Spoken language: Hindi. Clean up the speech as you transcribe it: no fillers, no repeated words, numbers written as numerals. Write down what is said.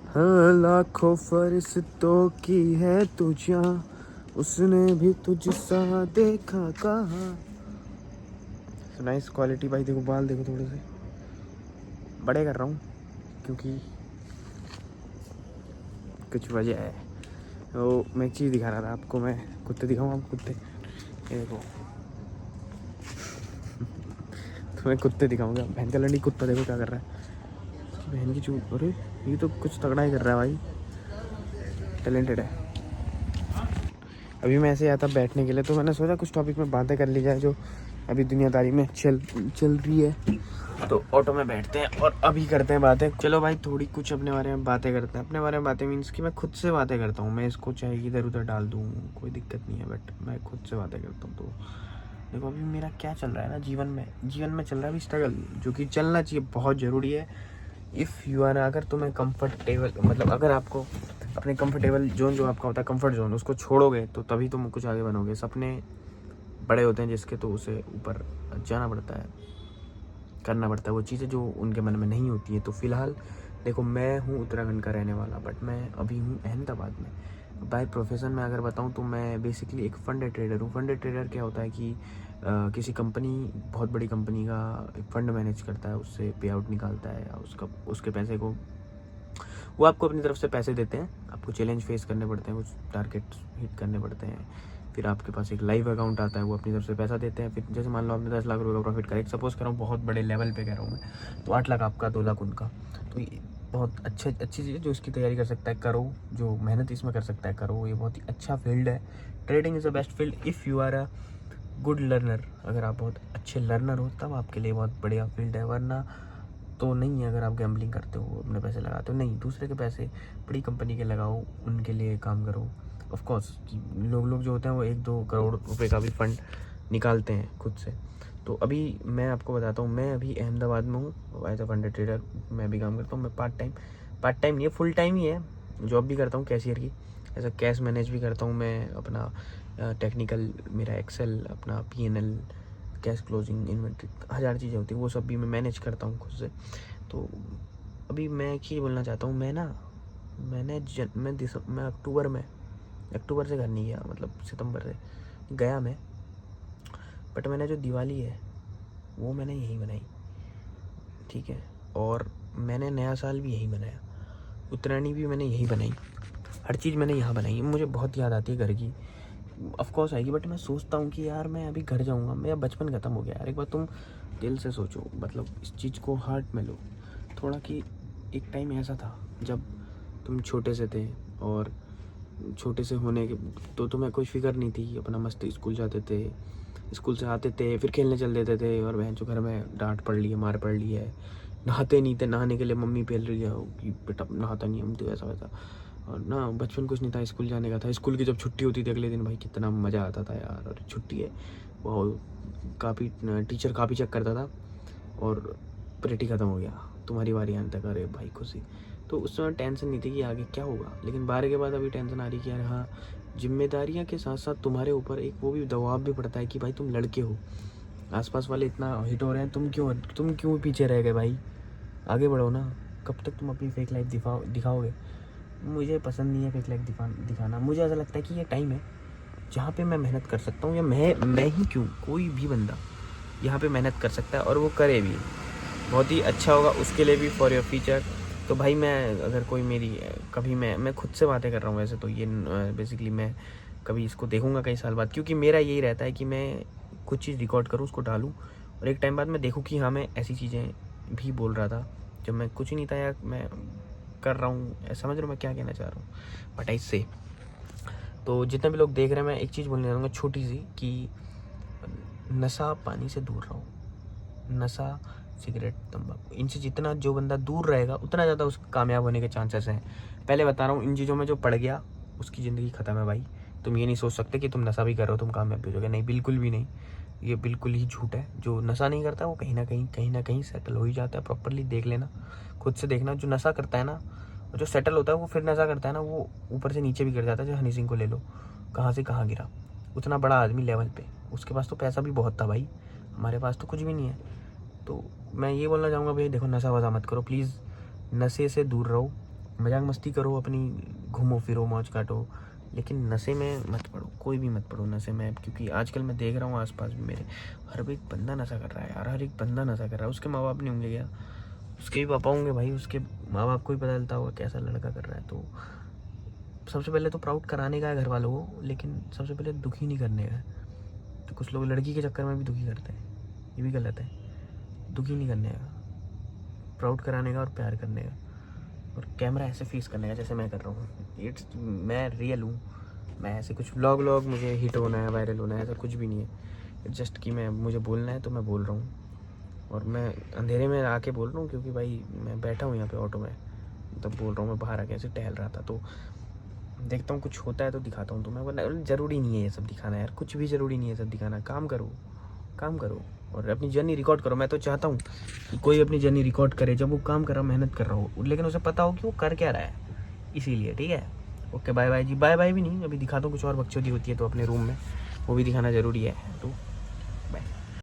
हाँ लाखों फरिश्तों की है तुझा, उसने भी तुझसा देखा कहाँ। नाइस क्वालिटी भाई। देखो बाल देखो थोड़े से बड़े कर रहा हूँ क्योंकि कुछ वजह है। तो मैं एक चीज़ दिखा रहा था आपको, मैं कुत्ते दिखाऊँ आपको कुत्ते, ये देखो। तो मैं कुत्ते दिखाऊंगा। बहन का लंडी कुत्ता देखो क्या कर रहा है, बहन की चूत। अरे ये तो कुछ तगड़ा ही कर रहा है भाई, टैलेंटेड है। अभी मैं ऐसे आया था बैठने के लिए, तो मैंने सोचा कुछ टॉपिक में बातें कर ली जाए जो अभी दुनियादारी में चल रही है। तो ऑटो में बैठते हैं और अभी करते हैं बातें। चलो भाई थोड़ी कुछ अपने बारे में बातें करते हैं। अपने बारे में बातें मीन्स कि मैं खुद से बातें करता हूँ। मैं इसको चाहे इधर उधर डाल दूँ कोई दिक्कत नहीं है, बट मैं खुद से बातें करता हूँ। तो देखो अभी मेरा क्या चल रहा है ना जीवन में चल रहा है अभी स्ट्रगल, जो कि चलना चाहिए, बहुत ज़रूरी है। इफ़ यू आर, अगर तुम्हें कंफर्टेबल, मतलब अगर आपको अपने कंफर्टेबल जोन जो आपका होता है कंफर्ट जोन, उसको छोड़ोगे तो तभी तुम कुछ आगे बनोगे। सपने बड़े होते हैं जिसके, तो उसे ऊपर जाना पड़ता है, करना पड़ता है वो चीज़ें जो उनके मन में नहीं होती है। तो फिलहाल देखो मैं हूँ उत्तराखंड का रहने वाला, बट मैं अभी हूँ अहमदाबाद में। बाय प्रोफेशन में अगर बताऊँ तो मैं बेसिकली एक फंड ट्रेडर हूँ। फंड ट्रेडर क्या होता है कि किसी कंपनी, बहुत बड़ी कंपनी का एक फंड मैनेज करता है, उससे पे आउट निकालता है, उसके पैसे को वो आपको अपनी तरफ से पैसे देते हैं। आपको चैलेंज फेस करने पड़ते हैं, कुछ टारगेट हिट करने पड़ते हैं। फिर आपके पास एक लाइव अकाउंट आता है, वो अपनी तरफ से पैसा देते हैं। फिर जैसे मान लो आपने 10 लाख रुपए का प्रॉफिट करा, एक सपोज कर रहा हूँ, बहुत बड़े लेवल पे कह रहा हूँ मैं, तो 8 लाख आपका, 2 लाख उनका। तो ये बहुत अच्छी चीज़ है। जो इसकी तैयारी कर सकता है करो, जो मेहनत इसमें कर सकता है करो। ये बहुत ही अच्छा फील्ड है। Trading is the best field if you are a good learner. अगर आप बहुत अच्छे लर्नर हो तब आपके लिए बहुत बढ़िया फील्ड है, वरना तो नहीं है। अगर आप गैम्बलिंग करते हो, अपने पैसे लगाते हो, नहीं, दूसरे के पैसे बड़ी कंपनी के लगाओ, उनके लिए काम करो। ऑफ कोर्स लोग जो होते हैं वो 1-2 करोड़ रुपए का भी फंड निकालते हैं खुद से। तो अभी मैं आपको बताता हूँ, मैं अभी अहमदाबाद में हूँ एज अ फंड ट्रेडर। मैं भी काम करता हूँ। मैं पार्ट टाइम नहीं है, फुल टाइम ही है। जॉब भी करता हूँ कैशियर की, ऐसा कैश मैनेज भी करता हूँ मैं अपना। टेक्निकल मेरा एक्सेल, अपना PNL, कैश क्लोजिंग, इन्वेंट्री, 1000 चीज़ें होती हैं, वो सब भी मैं मैनेज करता हूँ खुद से। तो अभी मैं एक चीज़ बोलना चाहता हूँ। मैं अक्टूबर से घर नहीं गया, मतलब सितंबर से गया मैं। बट मैंने जो दिवाली है वो मैंने यहीं बनाई, ठीक है। और मैंने नया साल भी यहीं बनाया, उत्तरायणी भी मैंने यहीं बनाई, हर चीज़ मैंने यहाँ बनाई। मुझे बहुत याद आती है घर की, ऑफ कोर्स आएगी, बट मैं सोचता हूँ कि यार मैं अभी घर जाऊँगा, मेरा बचपन ख़त्म हो गया यार। एक बार तुम दिल से सोचो, मतलब इस चीज़ को हार्ट में लो थोड़ा, कि एक टाइम ऐसा था जब तुम छोटे से थे, और छोटे से होने के तो तुम्हें कोई फिक्र नहीं थी, अपना मस्त स्कूल जाते थे, स्कूल से आते थे, फिर खेलने चल देते थे, और बहन जो घर में डांट पड़ ली है, मार पड़ ली है। नहाते नहीं थे, नहाने के लिए मम्मी पेल रही है कि बेटा नहाता नहीं, हम तो ऐसा वैसा। और ना बचपन कुछ नहीं था, स्कूल जाने का था। स्कूल की जब छुट्टी होती थी अगले दिन, भाई कितना मज़ा आता था यार। और छुट्टी है वो, काफ़ी टीचर काफ़ी चेक करता था, और पीरियड ख़त्म हो गया, तुम्हारी बारी आने तक, अरे भाई खुशी। तो उस समय टेंशन नहीं थी कि आगे क्या होगा, लेकिन 12 के बाद अभी टेंशन आ रही कि यार हाँ, जिम्मेदारियाँ के साथ साथ तुम्हारे ऊपर एक वो भी दबाव भी पड़ता है कि भाई तुम लड़के हो, आसपास वाले इतना हिट हो रहे हैं, तुम क्यों पीछे रह गए भाई, आगे बढ़ो ना। कब तक तुम अपनी फेक लाइफ दिखाओगे। मुझे पसंद नहीं है फेक लाइफ दिखाना। मुझे ऐसा लगता है कि ये टाइम है जहाँ पे मैं मेहनत कर सकता हूँ, या मैं ही क्यों, कोई भी बंदा यहाँ पे मेहनत कर सकता है, और वो करे भी, बहुत ही अच्छा होगा उसके लिए भी, फॉर योर फ्यूचर। तो भाई मैं, अगर कोई मेरी कभी, मैं खुद से बातें कर रहा हूँ वैसे तो, ये बेसिकली मैं कभी इसको देखूँगा कई साल बाद, क्योंकि मेरा यही रहता है कि मैं कुछ चीज़ रिकॉर्ड करूँ, उसको डालूँ, और एक टाइम बाद मैं देखूँ कि हाँ मैं ऐसी चीज़ें भी बोल रहा था जब मैं कुछ नहीं था, या मैं कर रहा हूँ। समझ रहा हूँ मैं क्या कहना चाह रहा हूँ, बट इससे तो जितने भी लोग देख रहे हैं, मैं एक चीज़ बोलने चाहूँगा छोटी सी, कि नशा पानी से दूर रहो। नशा, सिगरेट, तंबाकू, इनसे जितना जो बंदा दूर रहेगा उतना ज़्यादा उसके कामयाब होने के चांसेस हैं। पहले बता रहा हूँ, इन चीज़ों में जो पड़ गया उसकी ज़िंदगी ख़त्म है भाई। तुम ये नहीं सोच सकते कि तुम नशा भी कर रहे हो तुम कामयाब भी हो जाओगे, नहीं, बिल्कुल भी नहीं। ये बिल्कुल ही झूठ है। जो नशा नहीं करता वो कहीं ना कहीं सेटल हो ही जाता है। प्रॉपरली देख लेना, खुद से देखना। जो नशा करता है ना, और जो सेटल होता है वो फिर नशा करता है ना, वो ऊपर से नीचे भी गिर जाता है। जो हनी सिंह को ले लो, कहाँ से कहाँ गिरा, उतना बड़ा आदमी लेवल पे, उसके पास तो पैसा भी बहुत था भाई, हमारे पास तो कुछ भी नहीं है। तो मैं ये बोलना चाहूँगा भाई, देखो नशा वशा मत करो प्लीज़, नशे से दूर रहो। मजाक मस्ती करो अपनी, घूमो फिरो मौज काटो, लेकिन नशे में मत पड़ो, कोई भी मत पड़ो नशे में। क्योंकि आजकल मैं देख रहा हूँ आसपास भी मेरे, हर एक बंदा नशा कर रहा है यार, हर एक बंदा नशा कर रहा है। उसके माँ बाप नहीं होंगे क्या, उसके भी पापा होंगे भाई, उसके माँ बाप को ही पता चलता होगा कैसा लड़का कर रहा है। तो सबसे पहले तो प्राउड कराने का है घर वालों को, लेकिन सबसे पहले दुखी नहीं करने का है। तो कुछ लोग लड़की के चक्कर में भी दुखी करते हैं, ये भी गलत है। दुखी नहीं करने का, प्राउड कराने का और प्यार करने का, और कैमरा ऐसे फेस करने का जैसे मैं कर रहा हूँ। इट्स, मैं रियल हूँ, मैं ऐसे कुछ व्लॉग मुझे हिट होना है, वायरल होना है, ऐसा कुछ भी नहीं है। जस्ट कि मैं, मुझे बोलना है तो मैं बोल रहा हूँ, और मैं अंधेरे में आके बोल रहा हूँ, क्योंकि भाई मैं बैठा हूँ यहाँ पे ऑटो में, तब बोल रहा हूँ। मैं बाहर आके ऐसे टहल रहा था, तो देखता हूँ कुछ होता है तो दिखाता हूँ तुम्हें, वरना ज़रूरी नहीं है ये सब दिखाना यार, कुछ भी ज़रूरी नहीं है सब दिखाना। काम करो, काम करो और अपनी जर्नी रिकॉर्ड करो। मैं तो चाहता हूँ कि कोई अपनी जर्नी रिकॉर्ड करे जब वो काम कर रहा, मेहनत कर रहा हो, लेकिन उसे पता हो कि वो कर क्या रहा है, इसीलिए। ठीक है, ओके, बाय बाय जी। बाय बाय भी नहीं, अभी दिखाता हूँ कुछ और बकचोदी होती है तो अपने रूम में, वो भी दिखाना ज़रूरी है। तो